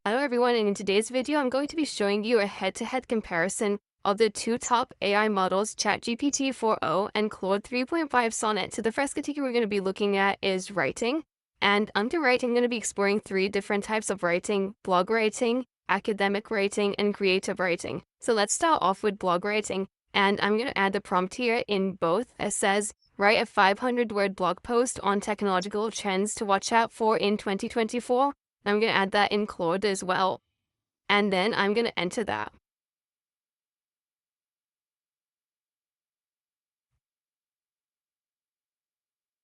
Hello everyone, and in today's video, I'm going to be showing you a head-to-head comparison of the two top AI models, ChatGPT 4.0 and Claude 3.5 Sonnet. So the first category we're going to be looking at is writing. And under writing, I'm going to be exploring three different types of writing: blog writing, academic writing, and creative writing. So let's start off with blog writing. And I'm going to add the prompt here in both. It says, write a 500-word blog post on technological trends to watch out for in 2024. I'm going to add that in Claude as well. And then I'm going to enter that.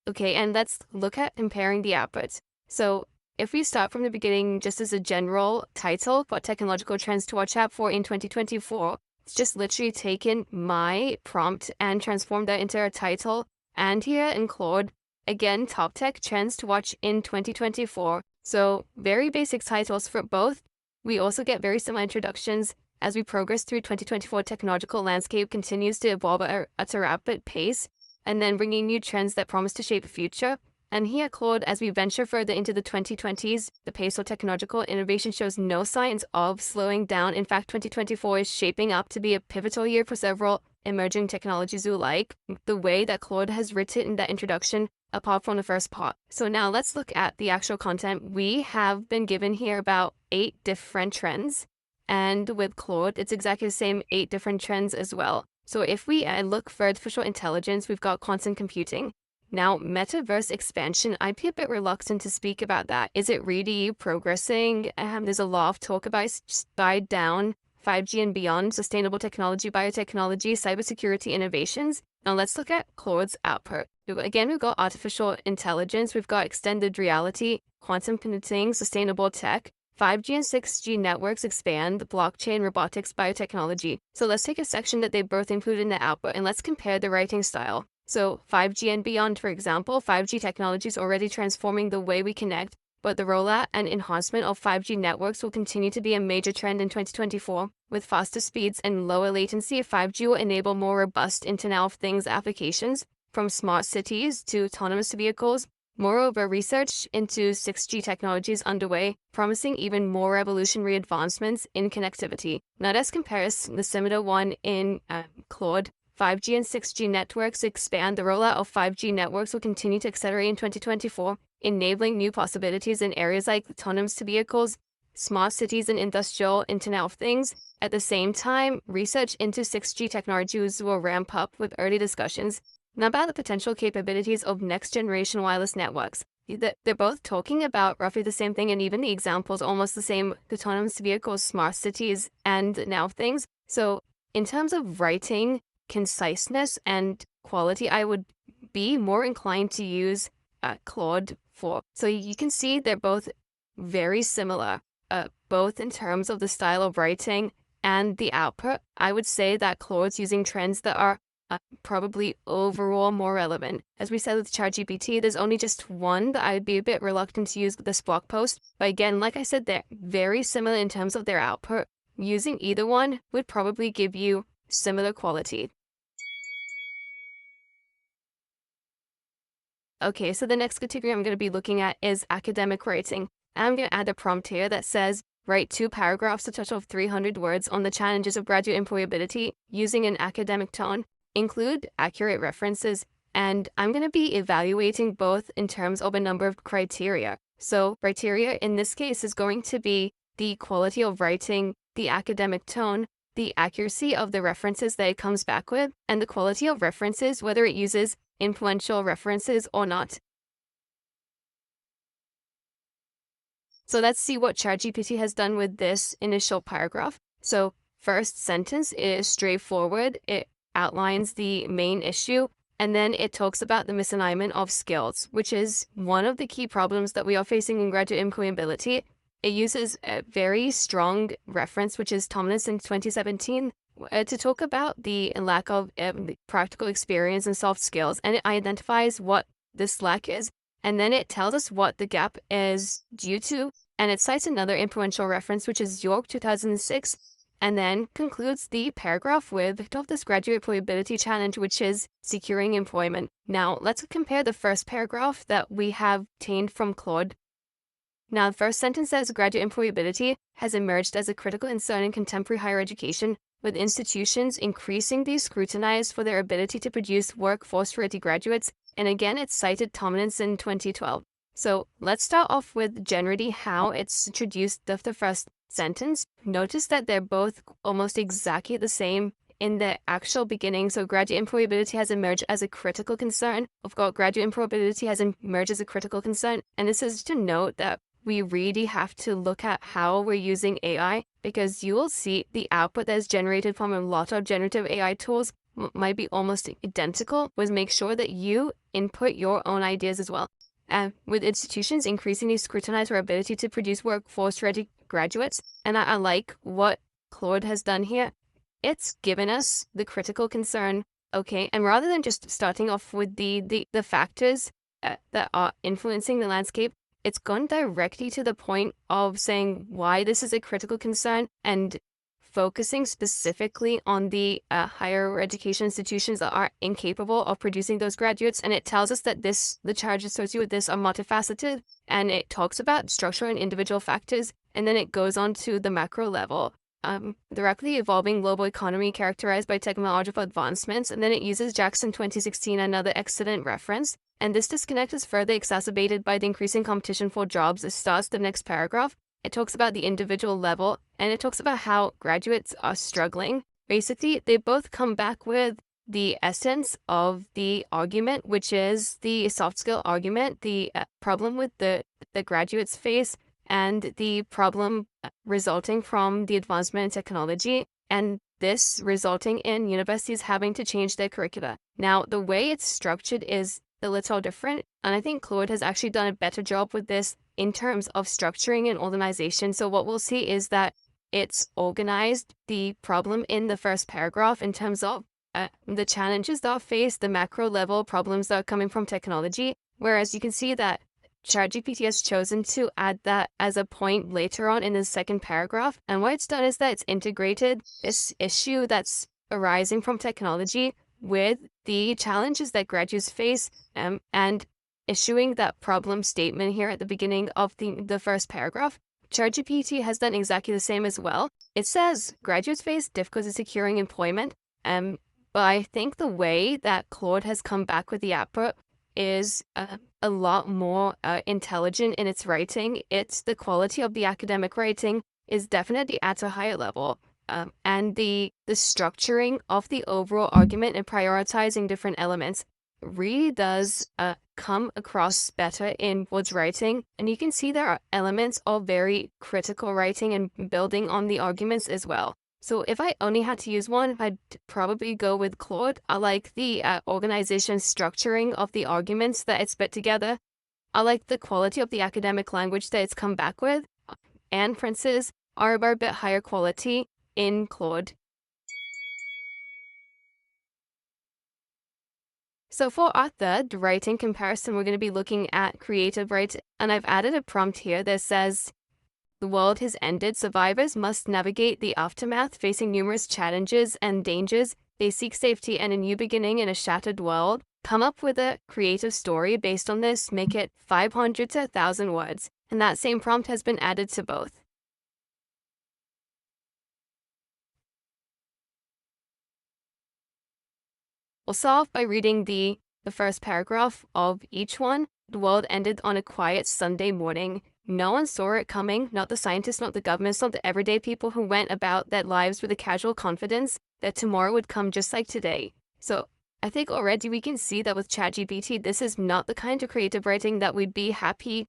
Okay, and let's look at comparing the outputs. So if we start from the beginning, just as a general title, what technological trends to watch out for in 2024, it's just literally taken my prompt and transformed that into a title. And here in Claude, again, top tech trends to watch in 2024. So very basic titles for both. We also get very similar introductions as we progress through 2024. Technological landscape continues to evolve at a rapid pace, and then bringing new trends that promise to shape the future. And here, Claude, as we venture further into the 2020s, the pace of technological innovation shows no signs of slowing down. In fact, 2024 is shaping up to be a pivotal year for several emerging technologies we like the way that Claude has written in that introduction, apart from the first part. So now let's look at the actual content. We have been given here about 8 different trends. And with Claude, it's exactly the same 8 different trends as well. So if we look for artificial intelligence, we've got quantum computing. Now, metaverse expansion, I'd be a bit reluctant to speak about that. Is it really progressing? There's a lot of talk about slide down, 5G and beyond, sustainable technology, biotechnology, cybersecurity innovations. Now let's look at Claude's output. Again, we've got artificial intelligence, we've got extended reality, quantum computing, sustainable tech, 5G and 6G networks expand, blockchain, robotics, biotechnology. So let's take a section that they both include in the output and let's compare the writing style. So 5G and beyond, for example, 5G technology is already transforming the way we connect, but the rollout and enhancement of 5G networks will continue to be a major trend in 2024. With faster speeds and lower latency, 5G will enable more robust Internet of Things applications, from smart cities to autonomous vehicles. Moreover, research into 6G technology is underway, promising even more revolutionary advancements in connectivity. Now let's compare the similar one in Claude. 5G and 6G networks expand. The rollout of 5G networks will continue to accelerate in 2024, enabling new possibilities in areas like autonomous vehicles, smart cities, and industrial Internet of Things. At the same time, research into 6G technologies will ramp up with early discussions. Now about the potential capabilities of next-generation wireless networks. They're both talking about roughly the same thing, and even the examples are almost the same: autonomous vehicles, smart cities, and now things. So in terms of writing, conciseness, and quality, I would be more inclined to use Claude 4. So you can see they're both very similar, both in terms of the style of writing and the output. I would say that Claude's using trends that are probably overall more relevant. As we said with ChatGPT, there's only just one that I'd be a bit reluctant to use with this blog post. But again, like I said, they're very similar in terms of their output. Using either one would probably give you similar quality. Okay, so the next category I'm going to be looking at is academic writing. I'm going to add a prompt here that says, write 2 paragraphs, a total of 300 words, on the challenges of graduate employability using an academic tone. Include accurate references, and I'm going to be evaluating both in terms of a number of criteria. So criteria in this case is going to be the quality of writing, the academic tone, the accuracy of the references that it comes back with, and the quality of references, whether it uses influential references or not. So let's see what ChatGPT has done with this initial paragraph. So first sentence is straightforward. It outlines the main issue, and then it talks about the misalignment of skills, which is one of the key problems that we are facing in graduate employability. It uses a very strong reference, which is Tomlinson 2017, to talk about the lack of practical experience and soft skills, and it identifies what this lack is, and then it tells us what the gap is due to, and it cites another influential reference, which is York 2006, and then concludes the paragraph with this graduate employability challenge, which is securing employment. Now, let's compare the first paragraph that we have obtained from Claude Now, the first sentence says graduate employability has emerged as a critical concern in contemporary higher education, with institutions increasingly scrutinized for their ability to produce workforce-ready graduates. And again, it's cited Tomlinson in 2012. So let's start off with generally how it's introduced the first sentence. Notice that they're both almost exactly the same in the actual beginning. So graduate employability has emerged as a critical concern. We've got graduate employability has emerged as a critical concern. And this is to note that we really have to look at how we're using AI, because you will see the output that is generated from a lot of generative AI tools might be almost identical. Was make sure that you input your own ideas as well. With institutions increasingly scrutinize our ability to produce workforce-ready graduates, and I like what Claude has done here. It's given us the critical concern, okay, and rather than just starting off with the factors that are influencing the landscape, it's gone directly to the point of saying why this is a critical concern and focusing specifically on the higher education institutions that are incapable of producing those graduates. And it tells us that the charges associated with this are multifaceted, and it talks about structural and individual factors, and then it goes on to the macro level. The rapidly evolving global economy characterized by technological advancements, and then it uses Jackson 2016, another excellent reference. And this disconnect is further exacerbated by the increasing competition for jobs. It starts the next paragraph. It talks about the individual level, and it talks about how graduates are struggling. Basically, they both come back with the essence of the argument, which is the soft skill argument, the problem with the graduates face, and the problem resulting from the advancement in technology, and this resulting in universities having to change their curricula. Now, the way it's structured is a little different, and I think Claude has actually done a better job with this in terms of structuring and organization. So what we'll see is that it's organized the problem in the first paragraph in terms of the challenges that are faced, the macro level problems that are coming from technology, whereas you can see that ChatGPT has chosen to add that as a point later on in the second paragraph. And what it's done is that it's integrated this issue that's arising from technology with the challenges that graduates face, and issuing that problem statement here at the beginning of the first paragraph. ChatGPT has done exactly the same as well. It says graduates face difficulty securing employment, but I think the way that Claude has come back with the output is a lot more intelligent in its writing. It's the quality of the academic writing is definitely at a higher level. And the structuring of the overall argument and prioritizing different elements really does come across better in Wood's writing. And you can see there are elements of very critical writing and building on the arguments as well. So if I only had to use one, I'd probably go with Claude. I like the organization structuring of the arguments that it's put together. I like the quality of the academic language that it's come back with. And inferences are a bit higher quality in Claude. So for our third writing comparison, we're going to be looking at creative writing. And I've added a prompt here that says, the world has ended. Survivors must navigate the aftermath, facing numerous challenges and dangers. They seek safety and a new beginning in a shattered world. Come up with a creative story based on this. Make it 500 to 1,000 words. And that same prompt has been added to both. We'll start off by reading the first paragraph of each one. The world ended on a quiet Sunday morning. No one saw it coming, not the scientists, not the governments, not the everyday people who went about their lives with a casual confidence that tomorrow would come just like today. So I think already we can see that with ChatGPT, this is not the kind of creative writing that we'd be happy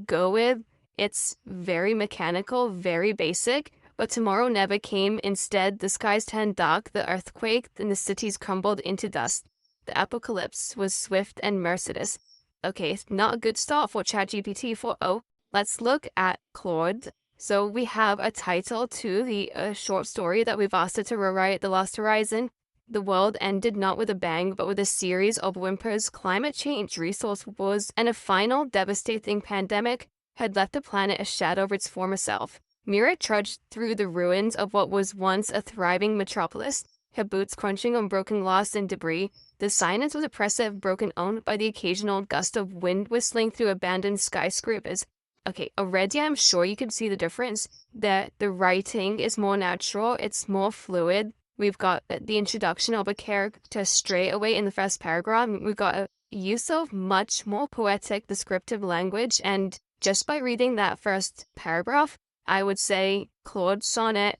go with. It's very mechanical, very basic. But tomorrow never came. Instead, the skies turned dark, the earth quaked, and the cities crumbled into dust. The apocalypse was swift and merciless. Okay, not a good start for ChatGPT 4.0. Let's look at Claude. So we have a title to the short story that we've asked it to rewrite, The Last Horizon. The world ended not with a bang, but with a series of whimpers. Climate change, resource wars, and a final devastating pandemic had left the planet a shadow of its former self. Mira trudged through the ruins of what was once a thriving metropolis, her boots crunching on broken glass and debris. The silence was oppressive, broken only by the occasional gust of wind whistling through abandoned skyscrapers. Okay, already I'm sure you can see the difference that the writing is more natural, it's more fluid. We've got the introduction of a character straight away in the first paragraph. We've got a use of much more poetic descriptive language, and just by reading that first paragraph, I would say Claude Sonnet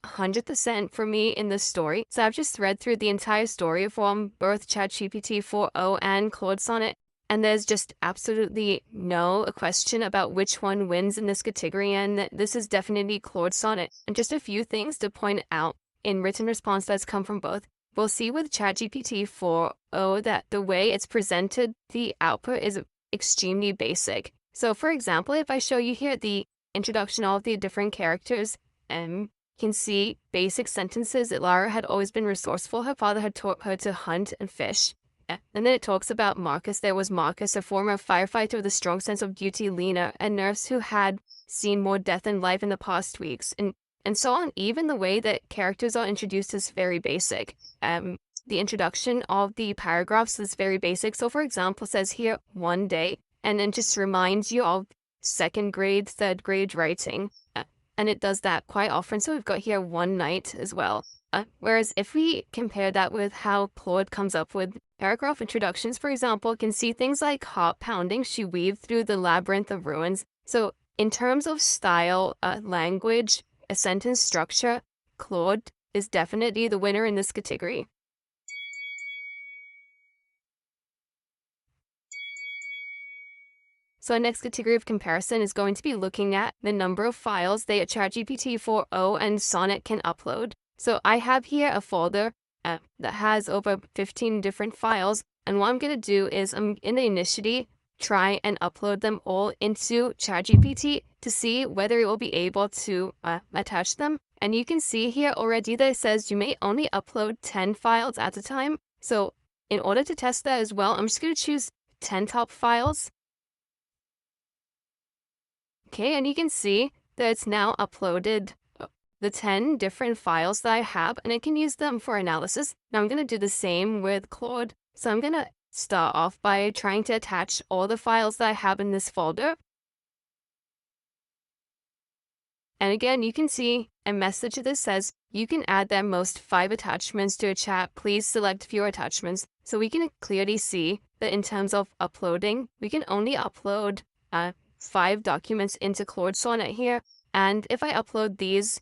100% for me in this story. So I've just read through the entire story from both ChatGPT 4.0 and Claude Sonnet, and there's just absolutely no question about which one wins in this category, and this is definitely Claude Sonnet. And just a few things to point out in written response that's come from both. We'll see with ChatGPT 4.0 that the way it's presented, the output is extremely basic. So for example, if I show you here the introduction of the different characters, can see basic sentences that Lara had always been resourceful. Her father had taught her to hunt and fish. And then it talks about Marcus. There was Marcus, a former firefighter with a strong sense of duty, Lena, a nurse who had seen more death than life in the past weeks, and so on. Even the way that characters are introduced is very basic. The introduction of the paragraphs is very basic. So for example, it says here, one day, and then just reminds you of second grade, third grade writing. And it does that quite often. So we've got here one night as well. Whereas if we compare that with how Claude comes up with paragraph introductions, for example, can see things like heart pounding. She weaved through the labyrinth of ruins. So in terms of style, language, a sentence structure, Claude is definitely the winner in this category. So our next category of comparison is going to be looking at the number of files that ChatGPT 4.0 and Sonnet can upload. So I have here a folder that has over 15 different files. And what I'm going to do is I'm going to initially try and upload them all into ChatGPT to see whether it will be able to attach them. And you can see here already that it says you may only upload 10 files at a time. So in order to test that as well, I'm just going to choose 10 top files. Okay, and you can see that it's now uploaded the 10 different files that I have, and I can use them for analysis. Now I'm going to do the same with Claude. So I'm going to start off by trying to attach all the files that I have in this folder. And again, you can see a message that says you can add at most 5 attachments to a chat. Please select fewer attachments. So we can clearly see that in terms of uploading, we can only upload 5 documents into Claude Sonnet here. And if I upload these,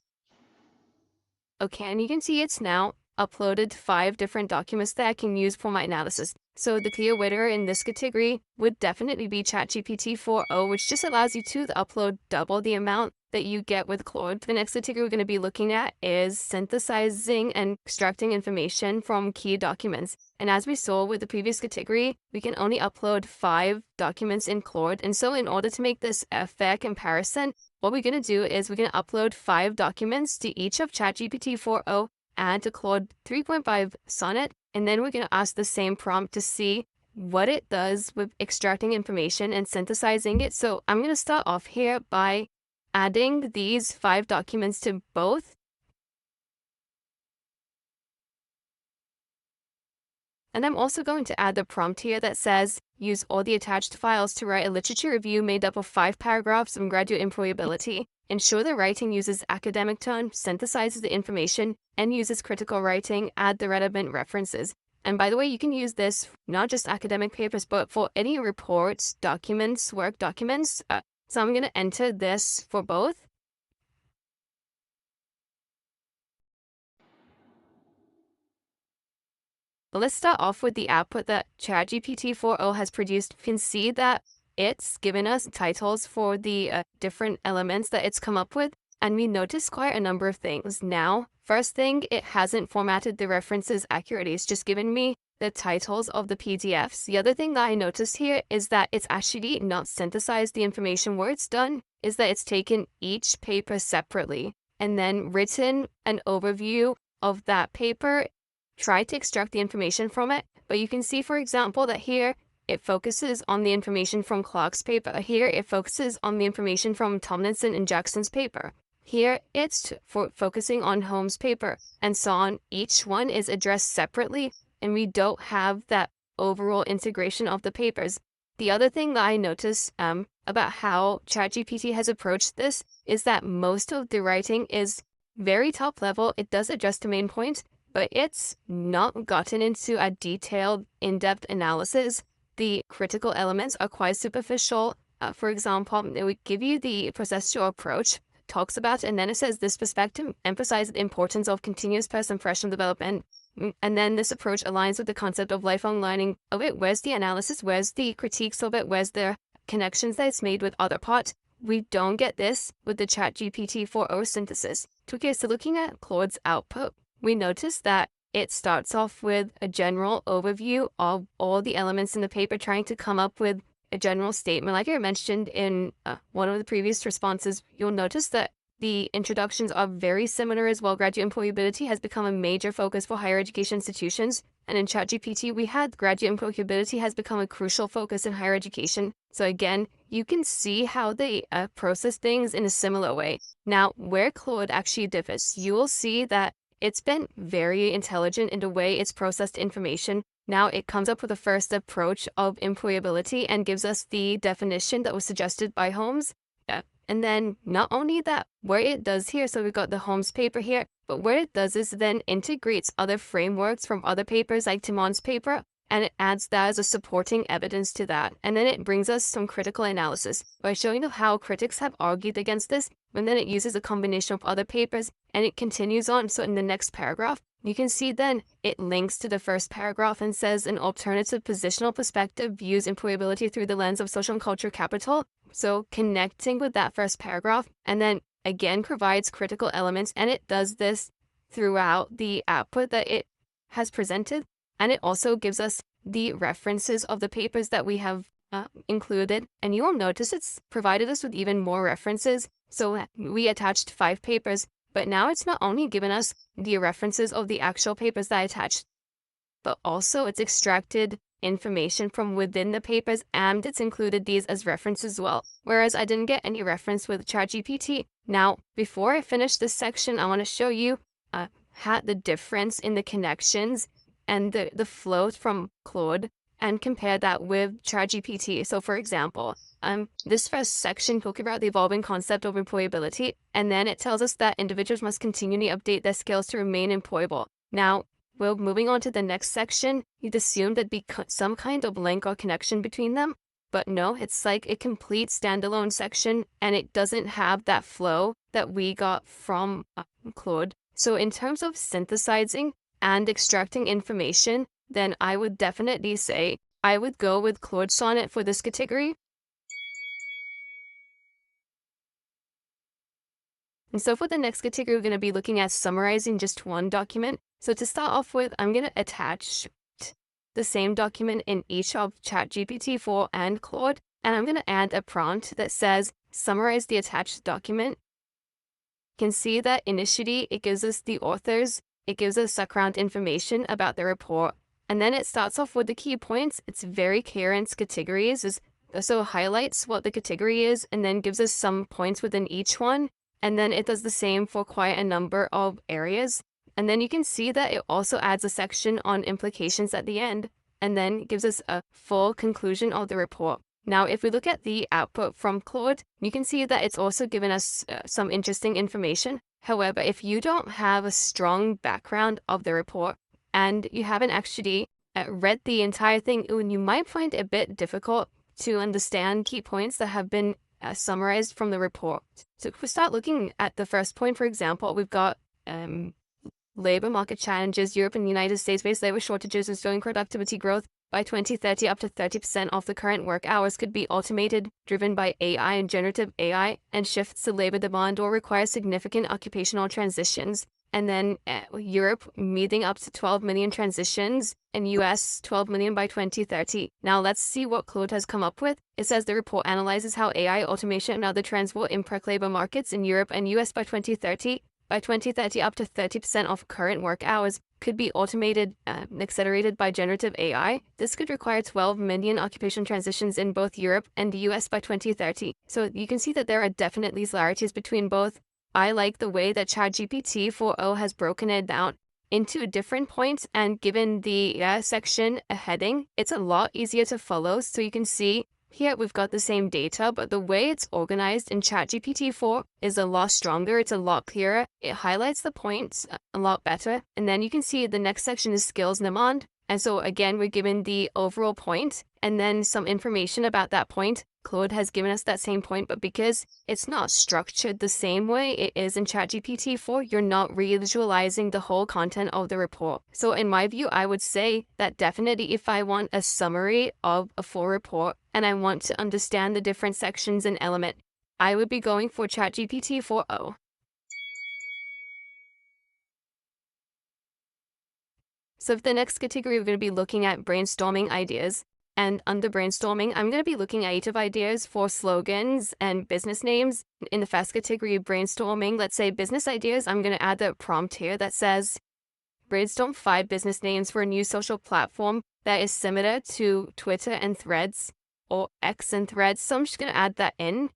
okay, and you can see it's now uploaded 5 different documents that I can use for my analysis. So the clear winner in this category would definitely be ChatGPT 4.0, which just allows you to upload double the amount that you get with Claude. The next category we're going to be looking at is synthesizing and extracting information from key documents. And as we saw with the previous category, we can only upload 5 documents in Claude. And so in order to make this a fair comparison, what we're going to do is we're going to upload 5 documents to each of ChatGPT 4.0 and to Claude 3.5 Sonnet. And then we're going to ask the same prompt to see what it does with extracting information and synthesizing it. So I'm going to start off here by adding these 5 documents to both. And I'm also going to add the prompt here that says, use all the attached files to write a literature review made up of 5 paragraphs on graduate employability. Ensure the writing uses academic tone, synthesizes the information, and uses critical writing, add the relevant references. And by the way, you can use this not just academic papers, but for any reports, documents, work documents. So I'm going to enter this for both. But let's start off with the output that ChatGPT 4.0 has produced. You can see that it's given us titles for the different elements that it's come up with. And we notice quite a number of things. Now, first thing, it hasn't formatted the references accurately. It's just given me the titles of the PDFs. The other thing that I noticed here is that it's actually not synthesized the information. Where it's done is that it's taken each paper separately and then written an overview of that paper, tried to extract the information from it. But you can see, for example, that here it focuses on the information from Clark's paper. Here it focuses on the information from Tomlinson and Jackson's paper. Here it's focusing on Holmes' paper, and so on. Each one is addressed separately, and we don't have that overall integration of the papers. The other thing that I noticed about how ChatGPT has approached this is that most of the writing is very top level. It does address the main point, but it's not gotten into a detailed, in-depth analysis. The critical elements are quite superficial. For example, it would give you the processual approach, talks about it, and then it says this perspective emphasizes the importance of continuous person professional development. And then this approach aligns with the concept of lifelong learning of it. Where's the analysis? Where's the critiques of it? Where's the connections that it's made with other parts? We don't get this with the ChatGPT 4.0 synthesis. Okay, so looking at Claude's output, we notice that it starts off with a general overview of all the elements in the paper, trying to come up with a general statement. Like I mentioned in one of the previous responses, you'll notice that the introductions are very similar as well. Graduate employability has become a major focus for higher education institutions. And in ChatGPT, we had graduate employability has become a crucial focus in higher education. So again, you can see how they process things in a similar way. Now, where Claude actually differs, you will see that it's been very intelligent in the way it's processed information. Now it comes up with a first approach of employability and gives us the definition that was suggested by Holmes. And then not only that, where it does here, so we've got the Holmes paper here, but what it does is then integrates other frameworks from other papers like Timon's paper, and it adds that as a supporting evidence to that. And then it brings us some critical analysis by showing how critics have argued against this, and then it uses a combination of other papers, and it continues on. So in the next paragraph, you can see then it links to the first paragraph and says an alternative positional perspective views employability through the lens of social and cultural capital. So connecting with that first paragraph, and then again provides critical elements, and it does this throughout the output that it has presented. And it also gives us the references of the papers that we have included. And you will notice it's provided us with even more references. So we attached 5 papers, but now it's not only given us the references of the actual papers that I attached, but also it's extracted information from within the papers, and it's included these as references as well. Whereas I didn't get any reference with ChatGPT. Now, before I finish this section, I want to show you how the difference in the connections and the flow from Claude, and compare that with ChatGPT. So for example, this first section talks about the evolving concept of employability, and then it tells us that individuals must continually update their skills to remain employable. Now, well, moving on to the next section, you'd assume there'd be some kind of link or connection between them, but no, it's like a complete standalone section, and it doesn't have that flow that we got from Claude. So in terms of synthesizing and extracting information, then I would definitely say I would go with Claude Sonnet for this category. And so for the next category, we're going to be looking at summarizing just one document. So to start off with, I'm going to attach the same document in each of ChatGPT 4 and Claude, and I'm going to add a prompt that says, summarize the attached document. You can see that initially it gives us the authors, it gives us background information about the report, and then it starts off with the key points. It's very clear in its categories, it also highlights what the category is, and then gives us some points within each one. And then it does the same for quite a number of areas. And then you can see that it also adds a section on implications at the end, and then gives us a full conclusion of the report. Now, if we look at the output from Claude, you can see that it's also given us some interesting information. However, if you don't have a strong background of the report and you haven't actually read the entire thing, you might find it a bit difficult to understand key points that have been summarized from the report. So if we start looking at the first point, for example, we've got labor market challenges. Europe and the United States face labor shortages and slowing productivity growth. By 2030, up to 30% of the current work hours could be automated, driven by AI and generative AI, and shifts to labor demand or require significant occupational transitions. And then Europe meeting up to 12 million transitions, and US 12 million by 2030. Now let's see what Claude has come up with. It says the report analyzes how AI, automation, and other trends will impact labor markets in Europe and US by 2030. By 2030, up to 30% of current work hours could be automated, accelerated by generative AI. This could require 12 million occupational transitions in both Europe and the US by 2030. So you can see that there are definitely similarities between both. I like the way that ChatGPT 4.0 has broken it down into different points and given the section a heading, it's a lot easier to follow. So you can see here we've got the same data, but the way it's organized in ChatGPT 4 is a lot stronger. It's a lot clearer. It highlights the points a lot better. And then you can see the next section is skills and demand. And so again, we're given the overall point and then some information about that point. Claude has given us that same point, but because it's not structured the same way it is in ChatGPT 4, you're not visualizing the whole content of the report. So in my view, I would say that definitely if I want a summary of a full report and I want to understand the different sections and element, I would be going for ChatGPT 4.0. So for the next category, we're going to be looking at brainstorming ideas. And under brainstorming, I'm going to be looking at 8 of ideas for slogans and business names. In the first category, brainstorming, let's say business ideas, I'm going to add the prompt here that says, brainstorm 5 business names for a new social platform that is similar to Twitter and Threads or X and Threads. So I'm just going to add that in.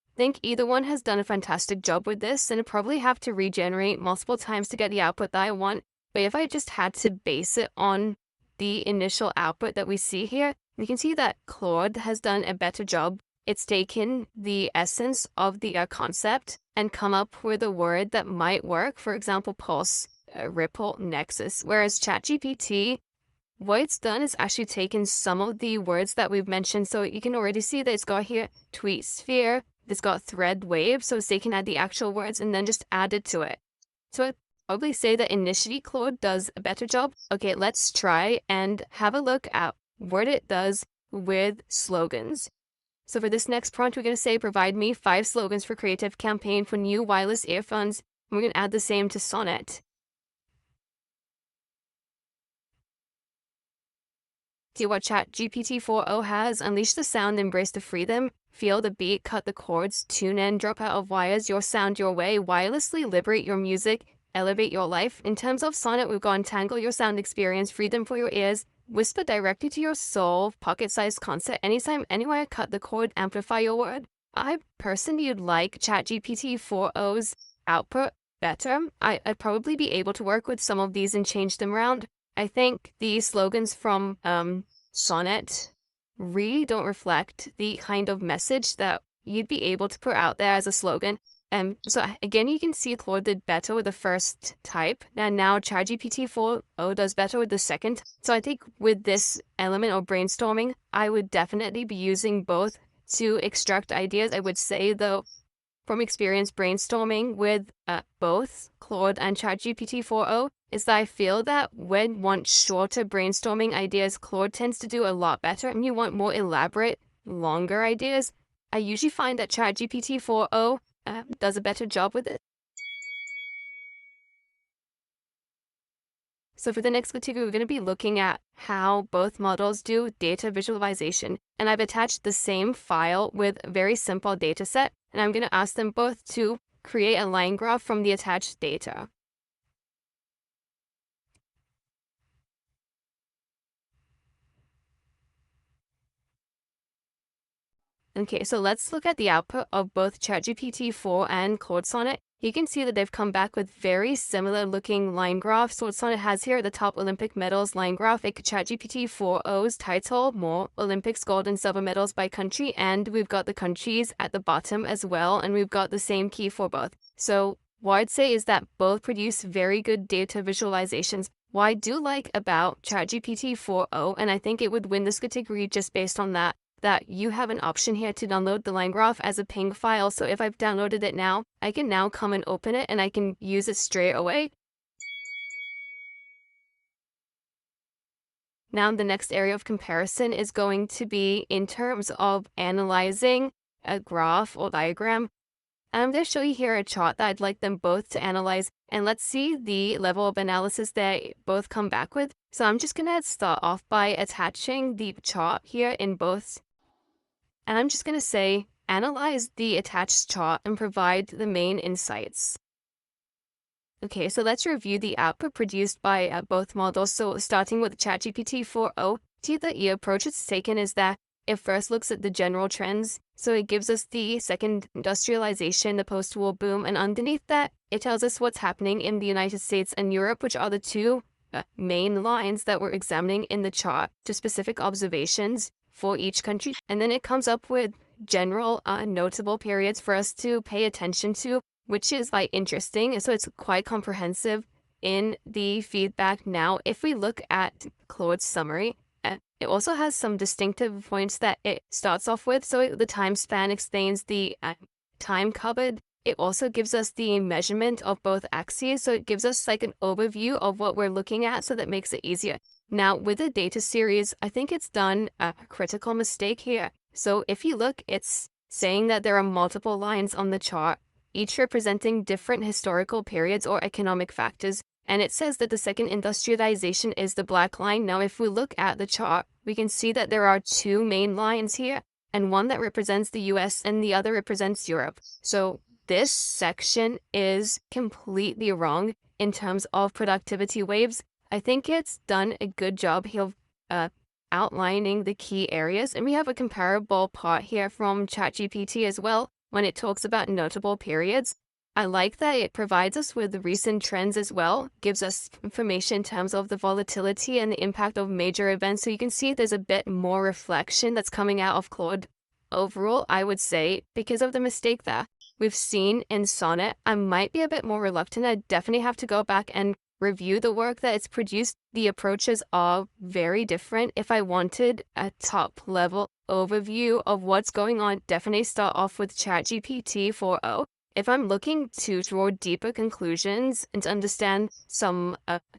I think either one has done a fantastic job with this, and I probably have to regenerate multiple times to get the output that I want. But if I just had to base it on the initial output that we see here, you can see that Claude has done a better job. It's taken the essence of the concept and come up with a word that might work. For example, pulse, ripple, nexus. Whereas ChatGPT, what it's done is actually taken some of the words that we've mentioned. So you can already see that it's got here tweet sphere, it's got thread wave. So it's taken out the actual words and then just added to it. So I'd probably say that initially Claude does a better job. Okay, let's try and have a look at what it does with slogans. So for this next prompt, we're going to say, provide me 5 slogans for creative campaign for new wireless earphones. And we're going to add the same to Sonnet. See what ChatGPT 4.0 has: unleash the sound, embrace the freedom, feel the beat, cut the chords, tune in, drop out of wires, your sound your way, wirelessly liberate your music, elevate your life. In terms of Sonnet, we've got entangle your sound experience, freedom for your ears, whisper directly to your soul, pocket-sized concert, anytime, anywhere, cut the chord, amplify your word. I personally would like ChatGPT 4.0's output better. I'd probably be able to work with some of these and change them around. I think the slogans from Sonnet really don't reflect the kind of message that you'd be able to put out there as a slogan. So again, you can see Claude did better with the first type, and now ChatGPT 4.0 does better with the second. So I think with this element of brainstorming, I would definitely be using both to extract ideas. I would say, though, from experience brainstorming with both Claude and ChatGPT 4.0, is that I feel that when you want shorter brainstorming ideas, Claude tends to do a lot better. And you want more elaborate, longer ideas, I usually find that ChatGPT 4.0 does a better job with it. So for the next category, we're going to be looking at how both models do data visualization. And I've attached the same file with a very simple data set, and I'm going to ask them both to create a line graph from the attached data. Okay, so let's look at the output of both ChatGPT 4 and Claude Sonnet. You can see that they've come back with very similar looking line graphs. So what Sonnet has here at the top, Olympic medals line graph, ChatGPT 4.0's title, more Olympics gold and silver medals by country, and we've got the countries at the bottom as well, and we've got the same key for both. So what I'd say is that both produce very good data visualizations. What I do like about ChatGPT 4.0, and I think it would win this category just based on that you have an option here to download the line graph as a ping file. So if I've downloaded it now, I can now come and open it and I can use it straight away. Now the next area of comparison is going to be in terms of analyzing a graph or diagram. I'm going to show you here a chart that I'd like them both to analyze, and let's see the level of analysis they both come back with. So I'm just going to start off by attaching the chart here in both. And I'm just going to say, analyze the attached chart and provide the main insights. Okay, so let's review the output produced by both models. So starting with ChatGPT 4.0, see the approach it's taken is that it first looks at the general trends. So it gives us the second industrialization, the post-war boom, and underneath that, it tells us what's happening in the United States and Europe, which are the two main lines that we're examining in the chart, to specific observations for each country. And then it comes up with general notable periods for us to pay attention to, which is like interesting. So it's quite comprehensive in the feedback. Now, if we look at Claude's summary, it also has some distinctive points that it starts off with. So the time span explains the time covered. It also gives us the measurement of both axes. So it gives us like an overview of what we're looking at, so that makes it easier. Now, with the data series, I think it's done a critical mistake here. So if you look, it's saying that there are multiple lines on the chart, each representing different historical periods or economic factors. And it says that the second industrialization is the black line. Now, if we look at the chart, we can see that there are two main lines here, and one that represents the US and the other represents Europe. So this section is completely wrong in terms of productivity waves. I think it's done a good job here outlining the key areas. And we have a comparable part here from ChatGPT as well when it talks about notable periods. I like that it provides us with the recent trends as well, gives us information in terms of the volatility and the impact of major events. So you can see there's a bit more reflection that's coming out of Claude. Overall, I would say, because of the mistake that we've seen in Sonnet, I might be a bit more reluctant. I definitely have to go back and review the work that it's produced. The approaches are very different. If I wanted a top level overview of what's going on, definitely start off with ChatGPT 4.0. If I'm looking to draw deeper conclusions and to understand some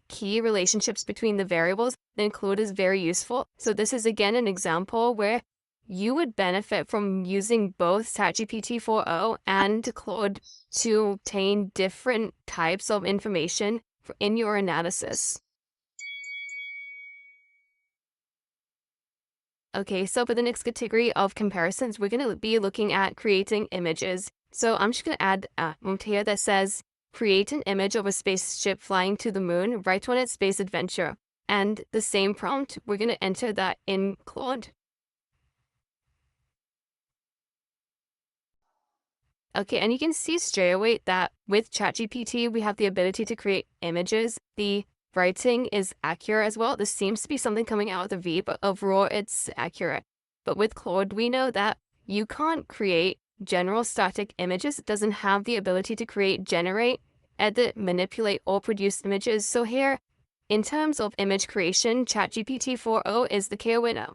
key relationships between the variables, then Claude is very useful. So this is again an example where you would benefit from using both ChatGPT 4.0 and Claude to obtain different types of information in your analysis. Okay, so for the next category of comparisons, we're going to be looking at creating images. So I'm just going to add a prompt here that says, create an image of a spaceship flying to the moon, right on its space adventure. And the same prompt, we're going to enter that in Claude. Okay, and you can see straight away that with ChatGPT, we have the ability to create images. The writing is accurate as well. This seems to be something coming out of the V, but overall it's accurate. But with Claude, we know that you can't create general static images. It doesn't have the ability to create, generate, edit, manipulate, or produce images. So here, in terms of image creation, ChatGPT 4.0 is the clear winner.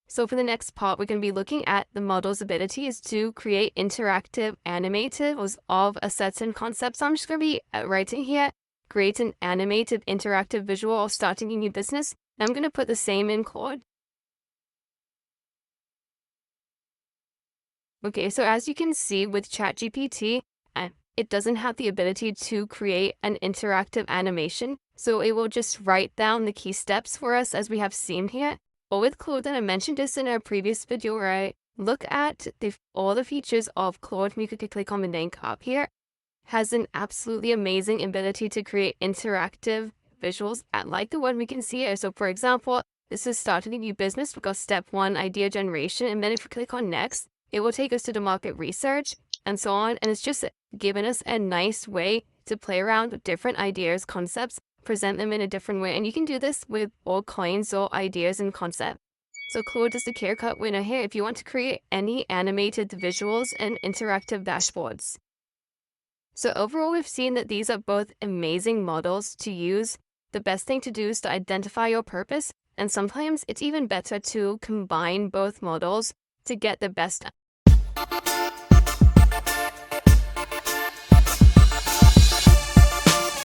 So for the next part, we're going to be looking at the model's abilities to create interactive animatives of a certain concept. So I'm just going to be writing here, create an animated interactive visual of starting a new business. And I'm going to put the same in Claude. Okay, so as you can see with ChatGPT, it doesn't have the ability to create an interactive animation. So it will just write down the key steps for us as we have seen here. But with Claude, and I mentioned this in our previous video where I look at all the features of Claude, you could click on the name up here, has an absolutely amazing ability to create interactive visuals like the one we can see here. So for example, this is starting a new business. We've got step 1, idea generation. And then if we click on next, it will take us to the market research and so on. And it's just given us a nice way to play around with different ideas, concepts, present them in a different way. And you can do this with all kinds of ideas and concepts. So Claude is the clear-cut winner here if you want to create any animated visuals and interactive dashboards. So overall, we've seen that these are both amazing models to use. The best thing to do is to identify your purpose. And sometimes it's even better to combine both models to get the best.